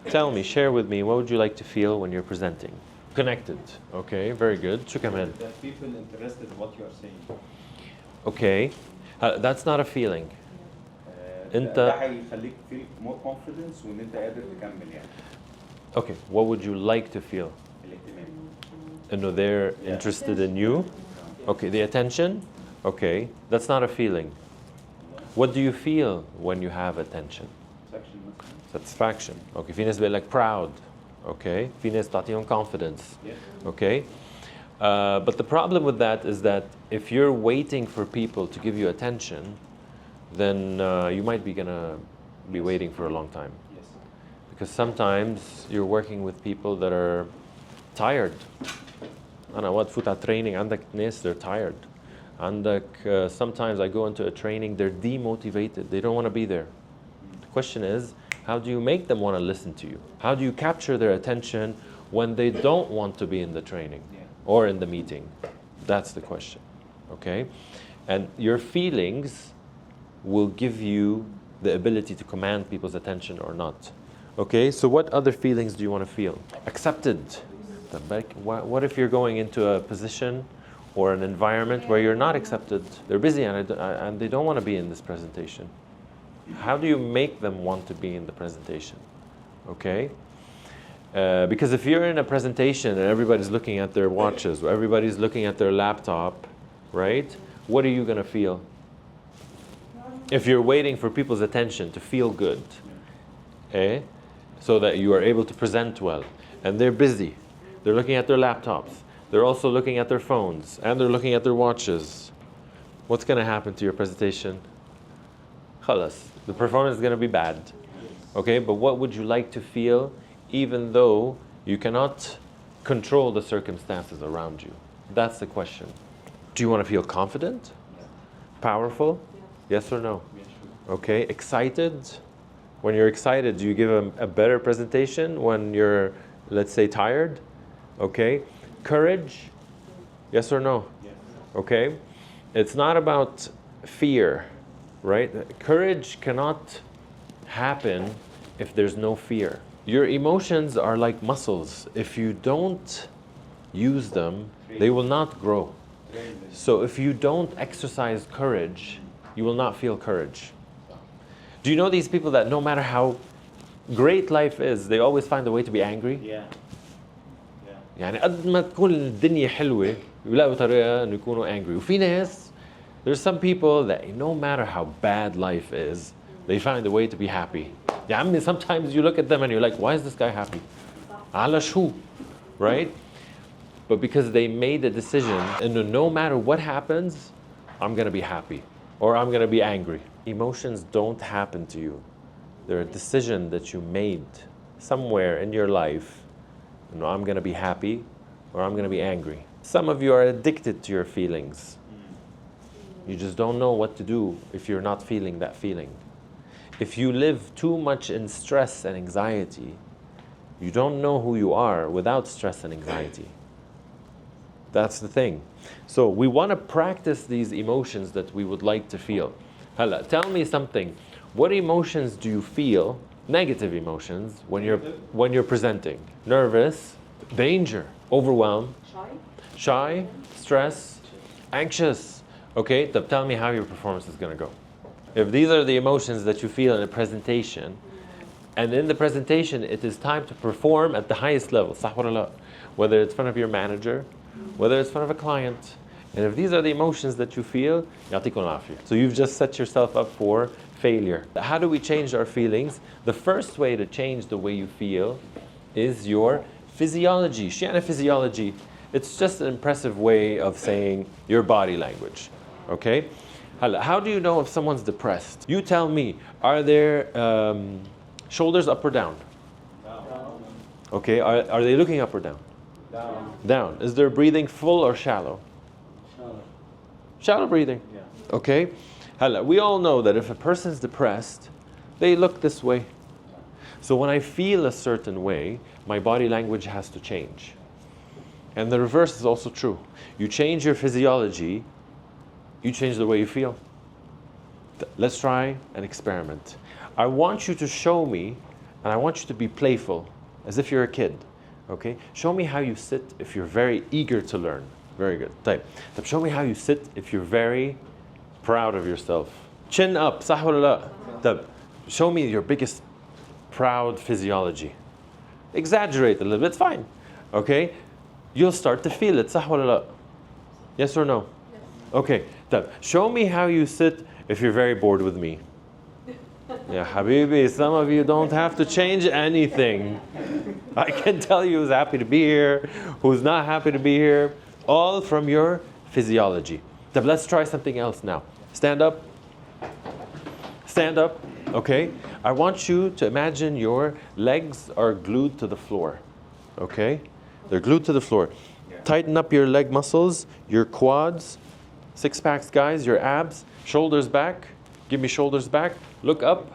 Tell me, share with me, what would you like to feel when you're presenting? Connected. Okay, very good. شو كمان? That people interested in what you are saying. Okay. That's not a feeling. انت ده هيخليك feel more confidence وان انت قادر تكمل يعني. Okay, what would you like to feel? الاهتمام. No, they're interested in you. Okay, the attention. Okay, that's not a feeling. What do you feel when you have attention? Satisfaction. Okay, في ناس بيقول لك proud. Okay, في ناس تعطيهم confidence. Okay, but the problem with that is that if you're waiting for people to give you attention, then you might be gonna be waiting for a long time. Yes. Because sometimes you're working with people that are tired. أنا وقت فوت على training عندك ناس they're tired. عندك sometimes I go into a training, they're demotivated. They don't want to be there. The question is, how do you make them want to listen to you? How do you capture their attention when they don't want to be in the training or in the meeting? That's the question. Okay? And your feelings will give you the ability to command people's attention or not. Okay? So what other feelings do you want to feel? Accepted. What if you're going into a position or an environment where you're not accepted? They're busy and they don't want to be in this presentation. How do you make them want to be in the presentation? Okay? Because if you're in a presentation and everybody's looking at their watches, or everybody's looking at their laptop, right? What are you going to feel? If you're waiting for people's attention to feel good, so that you are able to present well, and they're busy, they're looking at their laptops, they're also looking at their phones, and they're looking at their watches, what's going to happen to your presentation? Khalas, the performance is going to be bad. Okay, but what would you like to feel even though you cannot control the circumstances around you? That's the question. Do you want to feel confident? Powerful? Yes or no? Okay, excited? When you're excited, do you give a better presentation when you're, let's say, tired? Okay, courage? Yes or no? Okay, it's not about fear, right? Courage cannot happen if there's no fear. Your emotions are like muscles. If you don't use them, they will not grow. So if you don't exercise courage, you will not feel courage. Do you know these people that no matter how great life is, they always find a way to be angry? Yeah. يعني قد ما تكون الدنيا حلوة يلاقوا طريقة إنه يكونوا angry. وفي ناس, there's some people that no matter how bad life is, they find a way to be happy. يا عمي, sometimes you look at them and you're like, why is this guy happy? على شو? Right? But because they made a decision, and no matter what happens, I'm going to be happy or I'm going to be angry. Emotions don't happen to you. They're a decision that you made somewhere in your life. You know, I'm going to be happy or I'm going to be angry. Some of you are addicted to your feelings. You just don't know what to do if you're not feeling that feeling. If you live too much in stress and anxiety, you don't know who you are without stress and anxiety. That's the thing. So we want to practice these emotions that we would like to feel. Hala, tell me something. What emotions do you feel, negative emotions, when you're presenting? Nervous, danger, overwhelmed, shy, stress, anxious. Okay, so tell me how your performance is going to go. If these are the emotions that you feel in a presentation, and in the presentation it is time to perform at the highest level, صح ولا لا? Whether it's in front of your manager, whether it's in front of a client, and if these are the emotions that you feel, يعطيكم العافية. So you've just set yourself up for failure. How do we change our feelings? The first way to change the way you feel is your physiology. شو يعني physiology? It's just an impressive way of saying your body language. Okay? How do you know if someone's depressed? You tell me, are their shoulders up or down? Down. Okay, are they looking up or down? Down. Down. Is their breathing full or shallow? Shallow. Shallow breathing. Yeah. Okay? We all know that if a person's depressed, they look this way. So when I feel a certain way, my body language has to change. And the reverse is also true. You change your physiology, you change the way you feel. Let's try an experiment. I want you to show me And I want you to be playful, as if you're a kid. Okay? Show me how you sit if you're very eager to learn. Very good. طيب. Show me how you sit if you're very proud of yourself. Chin up. صح ولا لا؟ طيب. Show me your biggest proud physiology. Exaggerate a little bit, it's fine. Okay? You'll start to feel it. صح ولا لا? Yes or no? Yes. Okay. طيب. Show me how you sit if you're very bored with me. Yeah, Habibi, some of you don't have to change anything. I can tell you who's happy to be here, who's not happy to be here, all from your physiology. But let's try something else now. Stand up. Stand up, okay? I want you to imagine your legs are glued to the floor, okay? They're glued to the floor. Tighten up your leg muscles, your quads, six packs, guys, your abs, shoulders back. Give me shoulders back. Look up.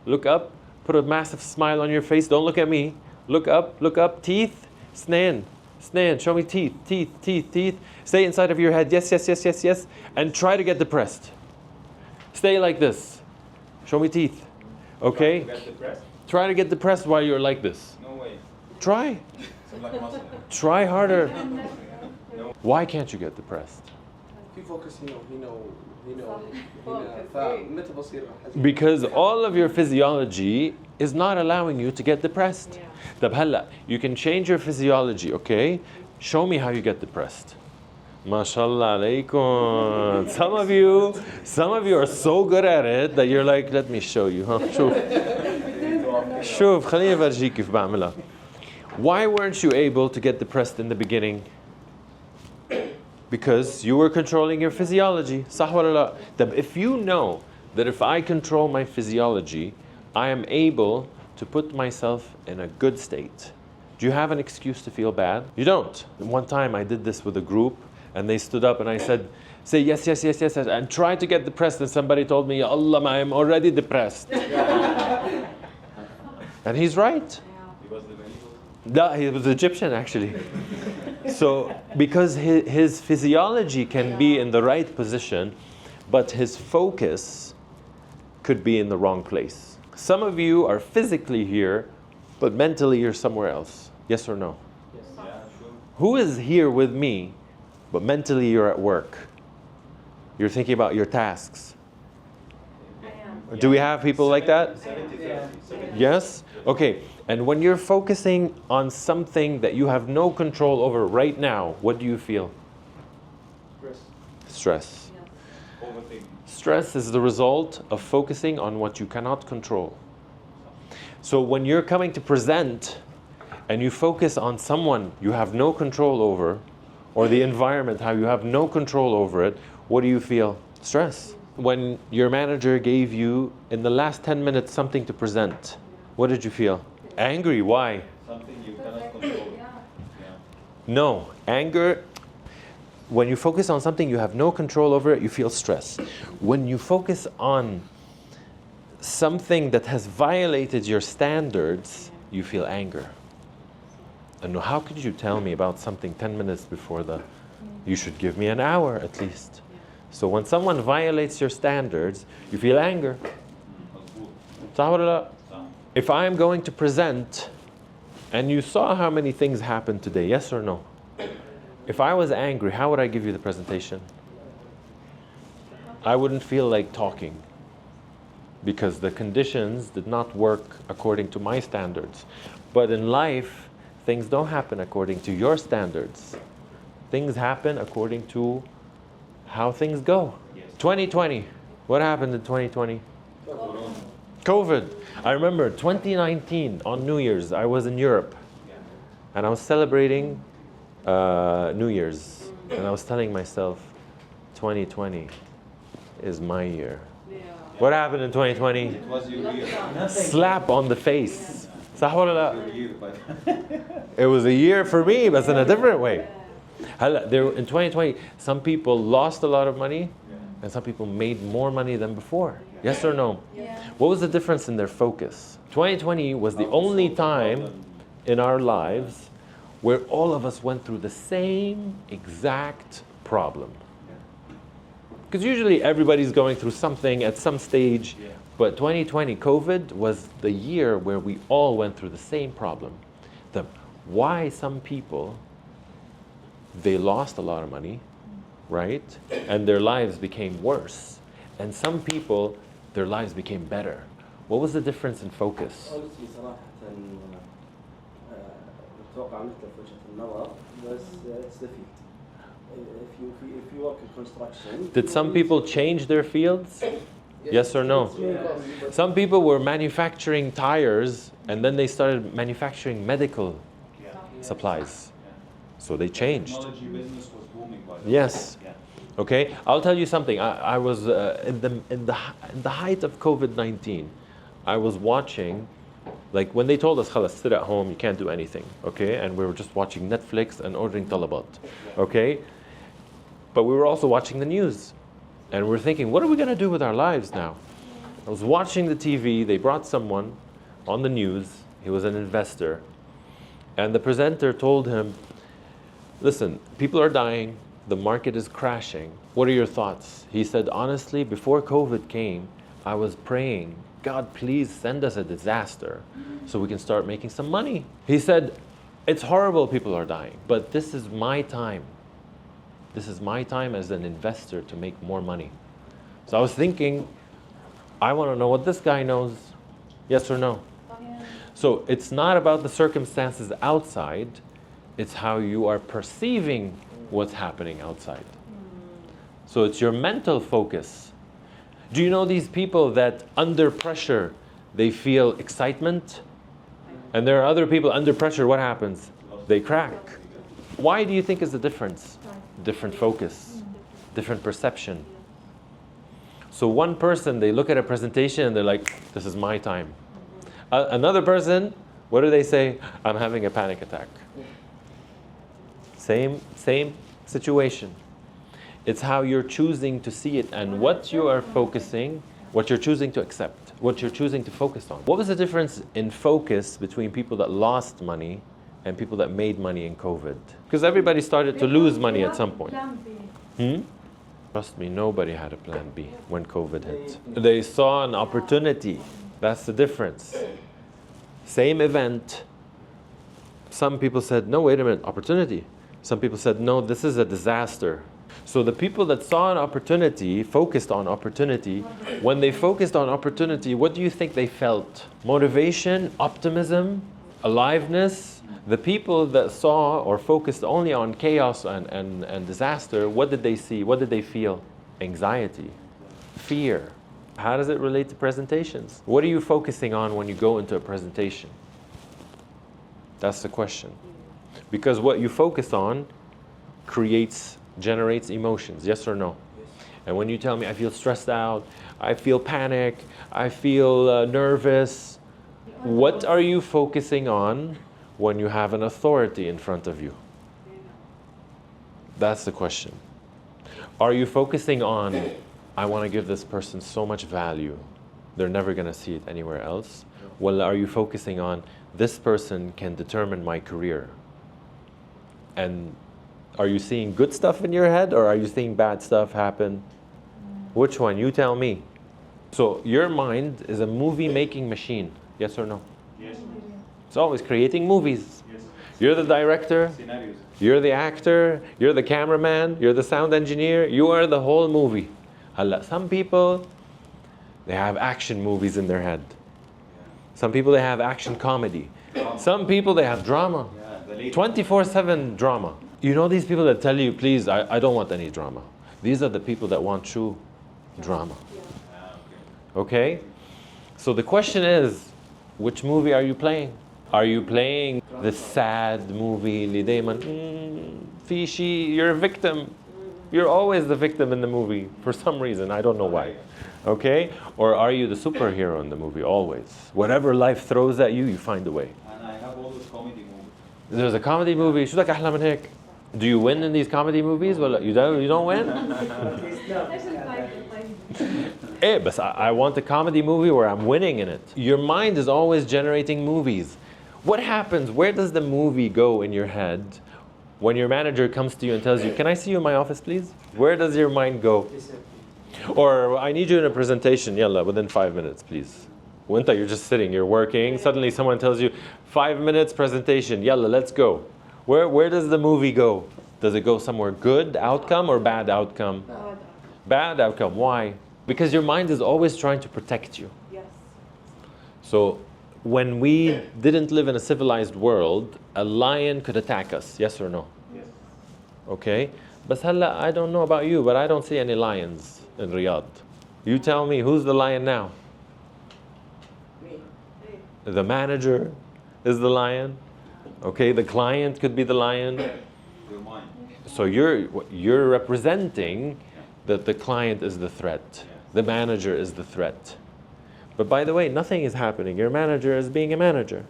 Look up. Put a massive smile on your face. Don't look at me. Look up. Look up. Teeth. Snan. Snan. Show me teeth. Teeth. Teeth. Teeth. Stay inside of your head. Yes, yes, yes, yes, yes. And try to get depressed. Stay like this. Show me teeth. Okay? Try to get depressed? Try to get depressed while you're like this. No way. Try. Some like muscle. Try harder. Why can't you get depressed? في فوكس Because all of your physiology is not allowing you to get depressed. طب هلا, you can change your physiology, okay? Show me how you get depressed. MashaAllah alaykum. Some of you are so good at it that you're like, let me show you. Huh? شوف خليني أفرجيك كيف بعملها. Why weren't you able to get depressed in the beginning? Because you were controlling your physiology. صح ولا لا? طب if you know that if I control my physiology, I am able to put myself in a good state. Do you have an excuse to feel bad? You don't. One time I did this with a group and they stood up and I said, say yes, yes, yes, yes, yes, and try to get depressed. And somebody told me, Ya Allah, I am already depressed. And he's right. He was the medical. No, he was Egyptian actually. So, because his physiology can be in the right position, but his focus could be in the wrong place. Some of you are physically here, but mentally you're somewhere else. Yes or no? Yes. Yeah, sure. Who is here with me, but mentally you're at work? You're thinking about your tasks. I am. Do we have people like that? 70-30. Yes? Okay. And when you're focusing on something that you have no control over right now, what do you feel? Stress. Overthinking. Stress is the result of focusing on what you cannot control. So when you're coming to present and you focus on someone you have no control over, or the environment, how you have no control over it, what do you feel? Stress. When your manager gave you, in the last 10 minutes, something to present, what did you feel? Angry. Why? Something you cannot control. Yeah. No. Anger, when you focus on something you have no control over it, you feel stress. When you focus on something that has violated your standards, you feel anger. And how could you tell me about something 10 minutes before you should give me an hour at least. So when someone violates your standards, you feel anger. صح ولا لا? If I'm going to present, and you saw how many things happened today, yes or no? If I was angry, how would I give you the presentation? I wouldn't feel like talking because the conditions did not work according to my standards. But in life, things don't happen according to your standards. Things happen according to how things go. Yes. 2020, what happened in 2020? COVID. I remember 2019 on New Year's, I was in Europe and I was celebrating New Year's and I was telling myself 2020 is my year. What happened in 2020? It was your year. Slap on the face. صح ولا لا? Your year, but It was a year for me, but in a different way. In 2020, some people lost a lot of money and some people made more money than before. Yes or no? Yeah. What was the difference in their focus? 2020 was the only time in our lives where all of us went through the same exact problem. Because usually everybody's going through something at some stage, But 2020, COVID, was the year where we all went through the same problem. Why some people, they lost a lot of money, right? And their lives became worse. And some people, their lives became better. What was the difference in focus? honestly صراحة بتوقع مثل وجهة النظر بس it's the field. If you work in construction. Did some people change their fields? Yes or no? Some people were manufacturing tires and then they started manufacturing medical supplies. So they changed. Technology business was booming by the way. Yes. Yeah. Okay, I'll tell you something. I was in the height of COVID-19. I was watching, like when they told us, "Khalas, sit at home, you can't do anything." Okay, and we were just watching Netflix and ordering talabat. Okay, but we were also watching the news, and we're thinking, what are we going to do with our lives now? I was watching the TV. They brought someone on the news. He was an investor, and the presenter told him, "Listen, people are dying. The market is crashing. What are your thoughts?" He said, "Honestly, before COVID came, I was praying, God, please send us a disaster so we can start making some money." He said, "It's horrible people are dying, but this is my time. This is my time as an investor to make more money." So I was thinking, I want to know what this guy knows. Yes or no? So it's not about the circumstances outside, it's how you are perceiving what's happening outside. So it's your mental focus. Do you know these people that under pressure, they feel excitement? And there are other people under pressure, what happens? They crack. Why do you think is the difference? Different focus, different perception. So one person, they look at a presentation and they're like, this is my time. Another person, what do they say? I'm having a panic attack. Same situation. It's how you're choosing to see it and what you are focusing, what you're choosing to accept, what you're choosing to focus on. What was the difference in focus between people that lost money and people that made money in COVID? Because everybody started to lose money at some point. Trust me, nobody had a plan B when COVID hit. They saw an opportunity. That's the difference. Same event. Some people said, no, wait a minute, opportunity. Some people said, no, this is a disaster. So the people that saw an opportunity, focused on opportunity, when they focused on opportunity, what do you think they felt? Motivation, optimism, aliveness. The people that saw or focused only on chaos and disaster, what did they see? What did they feel? Anxiety, fear. How does it relate to presentations? What are you focusing on when you go into a presentation? That's the question. Because what you focus on generates emotions, yes or no? Yes. And when you tell me, I feel stressed out, I feel panic, I feel nervous, what are you focusing on when you have an authority in front of you? That's the question. Are you focusing on, I want to give this person so much value, they're never going to see it anywhere else? Well, are you focusing on, this person can determine my career? And are you seeing good stuff in your head or are you seeing bad stuff happen? Which one? You tell me. So your mind is a movie making machine, yes or no? Yes. It's always creating movies. Yes. You're the director, Scenarios. you're the actor, you're the cameraman, you're the sound engineer, you are the whole movie. Some people, they have action movies in their head. Some people, they have action comedy. Some people, they have drama. Yeah, the late 24/7 drama. You know these people that tell you, please, I don't want any drama. These are the people that want true drama. Okay? So the question is, which movie are you playing? Are you playing the sad movie, اللي دايما في شيء, you're a victim. You're always the victim in the movie for some reason, I don't know why. Okay? Or are you the superhero in the movie always? Whatever life throws at you, you find a way. And I have all those comedy movies. There's a comedy movie, شو بدك أحلى من هيك? Do you win in these comedy movies? Well, you don't win? Hey, but I want a comedy movie where I'm winning in it. Your mind is always generating movies. What happens? Where does the movie go in your head when your manager comes to you and tells you, can I see you in my office, please? Where does your mind go? Or I need you in a presentation, yalla, within 5 minutes, please. Winter, you're just sitting, you're working. Suddenly someone tells you, 5 minutes presentation, yalla, let's go. Where does the movie go? Does it go somewhere good outcome or bad outcome? Bad outcome. Why? Because your mind is always trying to protect you. Yes. So when we didn't live in a civilized world, a lion could attack us, yes or no? Yes. Okay? But هلا, I don't know about you, but I don't see any lions in Riyadh. You tell me, who's the lion now? Me. The manager is the lion. Okay, the client could be the lion. Your mind. So you're representing that the client is the threat. The manager is the threat. But by the way, nothing is happening. Your manager is being a manager.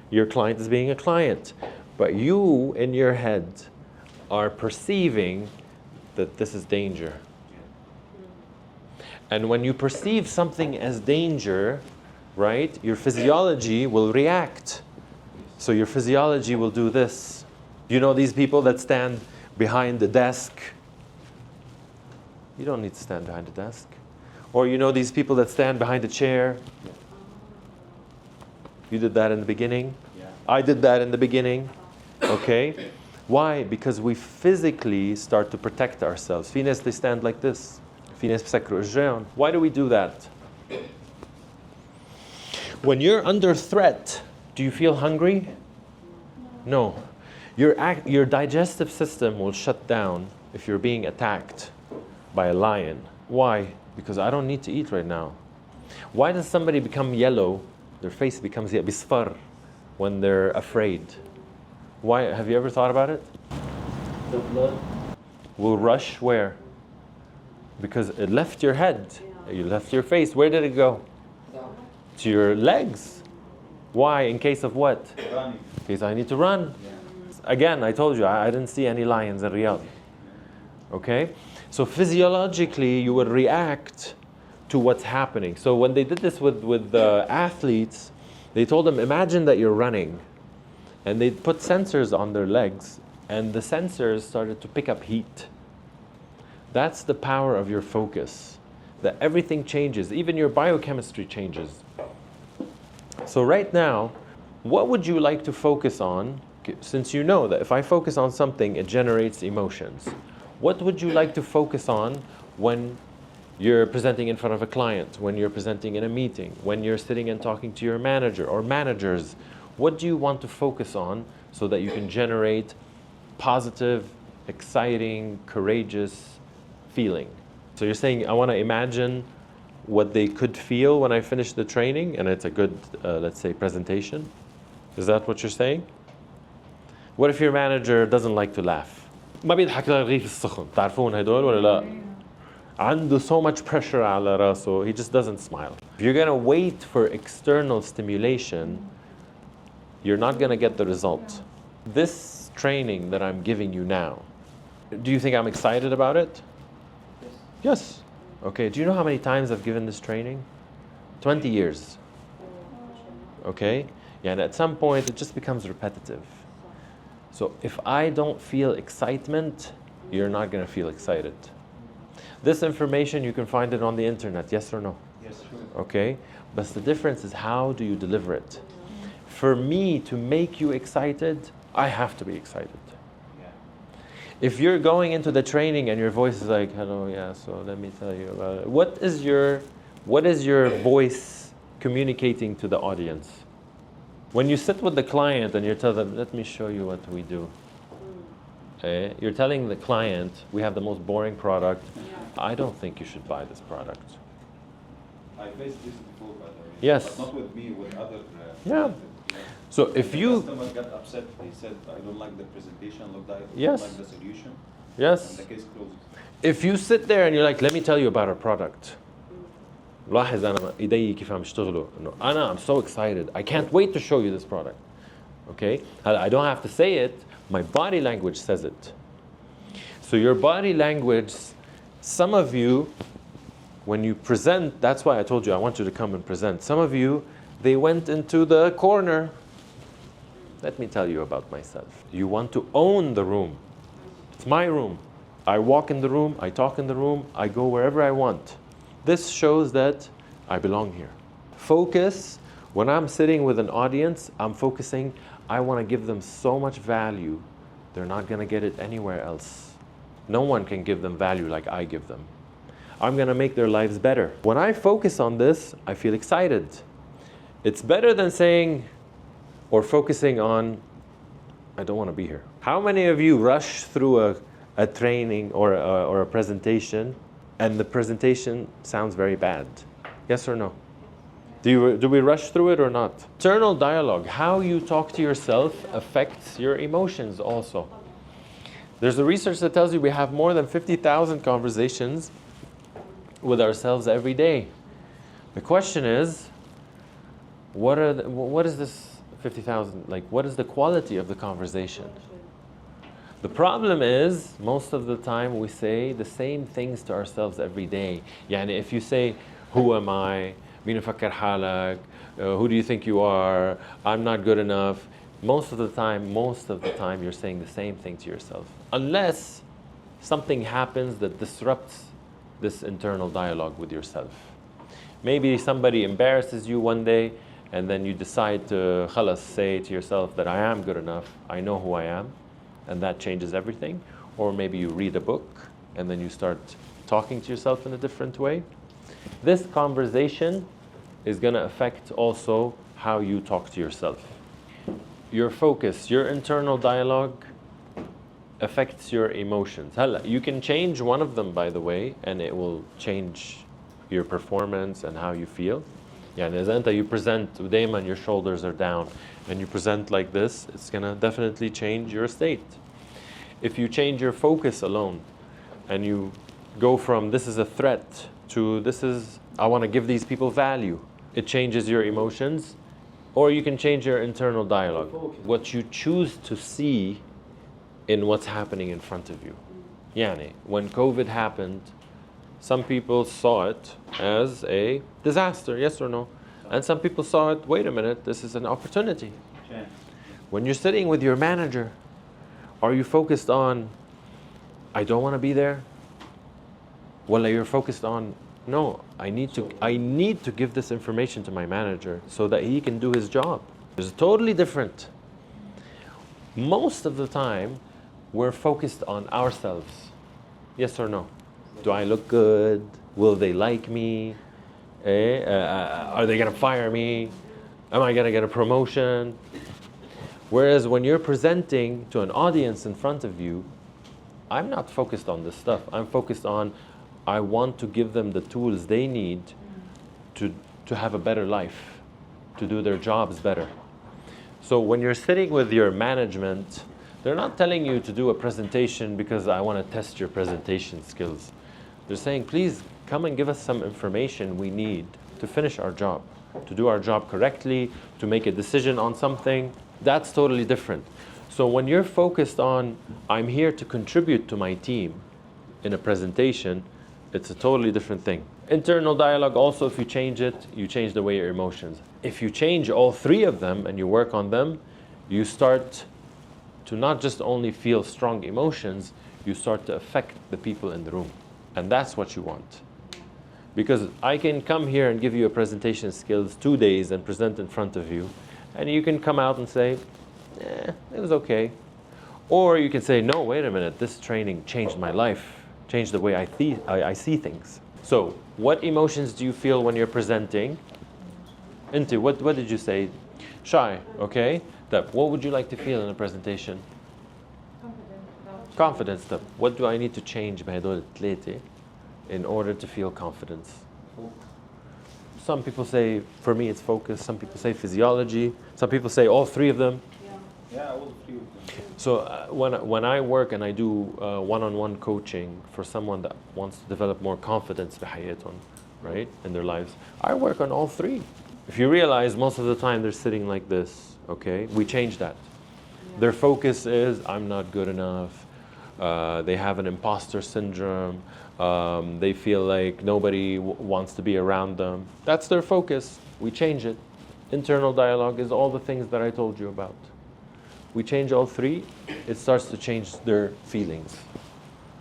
Your client is being a client. But you, in your head, are perceiving that this is danger. And when you perceive something as danger, right, your physiology will react. So your physiology will do this. You know these people that stand behind the desk? You don't need to stand behind the desk. Or you know these people that stand behind the chair? You did that in the beginning. Yeah. I did that in the beginning. Okay? Why? Because we physically start to protect ourselves. في ناس they stand like this. في ناس بيسكروا إجريهم. Why do we do that? When you're under threat, do you feel hungry? No. Your digestive system will shut down if you're being attacked by a lion. Why? Because I don't need to eat right now. Why does somebody become yellow? Their face becomes bisfar when they're afraid. Why? Have you ever thought about it? The blood. Will rush where? Because it left your head. You left your face. Where did it go? Down. To your legs. Why? In case of what? Running. In case I need to run. Yeah. Again, I told you, I didn't see any lions in Riyadh. Okay? So physiologically, you will react to what's happening. So when they did this with the athletes, they told them, imagine that you're running. And they put sensors on their legs, and the sensors started to pick up heat. That's the power of your focus. That everything changes, even your biochemistry changes. So right now, what would you like to focus on? Since you know that if I focus on something, it generates emotions. What would you like to focus on when you're presenting in front of a client, when you're presenting in a meeting, when you're sitting and talking to your manager or managers? What do you want to focus on so that you can generate positive, exciting, courageous feeling? So you're saying, I want to imagine what they could feel when I finish the training, and it's a good, let's say, presentation. Is that what you're saying? What if your manager doesn't like to laugh? ما بيضحك للرغيف السخن، تعرفون هدول ولا لا؟ عنده so much pressure على راسه, he just doesn't smile. If you're going to wait for external stimulation, you're not going to get the result. This training that I'm giving you now, do you think I'm excited about it? Yes. Yes. Okay, do you know how many times I've given this training? 20 years. Okay? Yeah, and at some point it just becomes repetitive. So if I don't feel excitement, you're not going to feel excited. This information, you can find it on the internet, yes or no? Yes, sure. Okay? But the difference is how do you deliver it? For me to make you excited, I have to be excited. Yeah. If you're going into the training and your voice is like, hello, yeah, so let me tell you about it. What is your voice communicating to the audience? When you sit with the client and you tell them, let me show you what we do. Okay? You're telling the client, we have the most boring product. I don't think you should buy this product. I faced this before, by the way. Yes. But not with me, with other. Yeah. So if The you, customer got upset. They said, I don't like the presentation, look like, Yes. don't like the solution. yes, And the case closes. if you sit there and you're like, let me tell you about our product. لاحظ أنا إيدي كيف عم يشتغلوا إنه I'm so excited. I can't wait to show you this product. Okay? I don't have to say it. My body language says it. So your body language, some of you, when you present, that's why I told you I want you to come and present. Some of you, they went into the corner. Let me tell you about myself. You want to own the room. It's my room. I walk in the room, I talk in the room, I go wherever I want. This shows that I belong here. Focus, when I'm sitting with an audience, I'm focusing, I want to give them so much value, they're not going to get it anywhere else. No one can give them value like I give them. I'm going to make their lives better. When I focus on this, I feel excited. It's better than saying or focusing on, I don't want to be here. How many of you rush through a training or a presentation and the presentation sounds very bad? Yes or no? Do we rush through it or not? Internal dialogue, how you talk to yourself affects your emotions also. There's a research that tells you we have more than 50,000 conversations with ourselves every day. The question is, what is this 50,000? Like, what is the quality of the conversation? The problem is, most of the time we say the same things to ourselves every day. Yani if you say, who am I? مين فكر حالك? Who do you think you are? I'm not good enough. Most of the time you're saying the same thing to yourself. Unless something happens that disrupts this internal dialogue with yourself. Maybe somebody embarrasses you one day and then you decide to خلاص say to yourself that I am good enough, I know who I am, and that changes everything. Or maybe you read a book and then you start talking to yourself in a different way. This conversation is going to affect also how you talk to yourself. Your focus, your internal dialogue affects your emotions. You can change one of them, by the way, and it will change your performance and how you feel. يعني إذا أنت you present ودايما your shoulders are down and you present like this, it's going to definitely change your state. If you change your focus alone and you go from this is a threat to this is I want to give these people value, it changes your emotions. Or you can change your internal dialogue, what you choose to see in what's happening in front of you. Yani, when COVID happened, some people saw it as a disaster, yes or no? And some people saw it, wait a minute, this is an opportunity. Yeah. When you're sitting with your manager, are you focused on, I don't want to be there? Well, you're focused on, no, I need to give this information to my manager so that he can do his job. It's totally different. Most of the time, we're focused on ourselves. Yes or no? Do I look good? Will they like me? Are they going to fire me? Am I going to get a promotion? Whereas when you're presenting to an audience in front of you, I'm not focused on this stuff. I'm focused on, I want to give them the tools they need to have a better life, to do their jobs better. So when you're sitting with your management, they're not telling you to do a presentation because I want to test your presentation skills. They're saying, please come and give us some information we need to finish our job, to do our job correctly, to make a decision on something. That's totally different. So when you're focused on, I'm here to contribute to my team in a presentation, it's a totally different thing. Internal dialogue also, if you change it, you change the way your emotions. If you change all three of them and you work on them, you start to not just only feel strong emotions, you start to affect the people in the room. And that's what you want. Because I can come here and give you a presentation skills 2 days and present in front of you, and you can come out and say, it was okay. Or you can say, no, wait a minute, this training changed my life, changed the way I see things. So, what emotions do you feel when you're presenting? Into what did you say? Shy, okay? What would you like to feel in a presentation? Confidence. What do I need to change بهدول الثلاثة in order to feel confidence? Some people say, for me it's focus. Some people say physiology. Some people say all three of them. Yeah, all three of them. So when I work and I do one-on-one coaching for someone that wants to develop more confidence بحياتهم, right, in their lives, I work on all three. If you realize most of the time they're sitting like this, okay, we change that. Yeah. Their focus is, I'm not good enough. They have an imposter syndrome. They feel like nobody wants to be around them. That's their focus. We change it. Internal dialogue is all the things that I told you about. We change all three, it starts to change their feelings.